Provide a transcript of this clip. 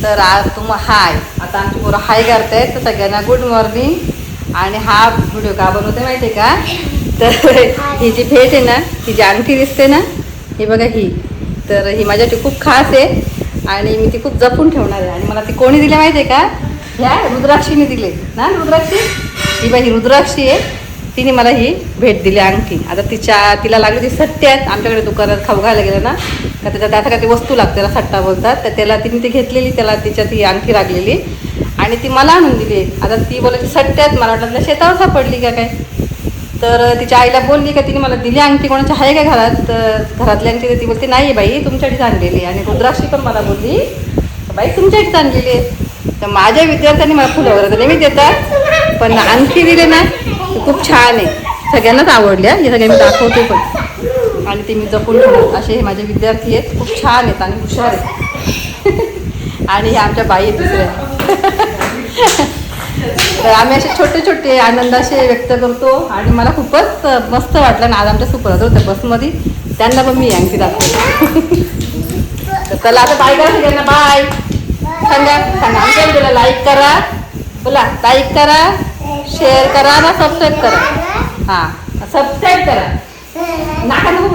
तर आज हाय, आता आमची पोरं हाय करतायत. तर सगळ्यांना गुड मॉर्निंग. आणि हा व्हिडिओ का बनवते माहिती आहे का? तर ही जी भेट आहे ना, ही जी अंगठी दिसते ना, ही बघा ही, तर ही माझ्यासाठी खूप खास आहे आणि मी ती खूप जपून ठेवणार आहे. आणि मला ती कोणी दिली माहिती आहे का? ह्या रुद्राक्षीने दिले ना. रुद्राक्षी ही बाई, ही रुद्राक्षी आहे. तिने मला ही भेट दिली अंगठी. आता तिला लागली ती सट्ट्यात. आमच्याकडे दुकानात खाऊ घायला गेलं ना, तर त्याच्यात आता काही वस्तू लागते, त्याला सट्टा बोलतात. तर त्याला तिने ती घेतलेली, त्याला तिच्यात ही अंगठी लागलेली आणि ती मला आणून दिली. आता ती बोलायची सट्ट्यात, मला वाटलं तुला शेतावर सापडली का काय. तर तिच्या आईला बोलली का तिने मला दिली अंगठी, कोणाच्या आहे का घरात. तर घरातल्यांची ती बोलते नाही बाई तुमच्यासाठीच आणलेली. आणि रुद्राक्षी पण मला बोलली बाई तुमच्यासाठीच आणलेली आहे. तर माझ्या विद्यार्थ्यांनी मला फुलं वगैरे तर नेहमी देतात, पण अंगठी दिली ना खूप छान आहे. सगळ्यांनाच आवडल्या, हे सगळे मी दाखवते पण. आणि ते मी जपून ठेवणार. असे हे माझे विद्यार्थी आहेत, खूप छान आहेत आणि हुशार आहेत. आणि हे आमच्या बाई आहेत दुसऱ्या. तर आम्ही असे छोटे छोटे आनंद असे व्यक्त करतो. आणि मला खूपच मस्त वाटलं ना आज आमच्या सुपरत होत्या बसमध्ये, त्यांना पण मी अंगठी दाखवते. तर चला आता बाय करा सगळ्यांना, बाय सांगा. आमच्या व्हिडिओला लाईक करा, बोला लाईक करा, शेअर करा ना सबस्क्राईब करा. हां सबस्क्राईब करा. नाका नको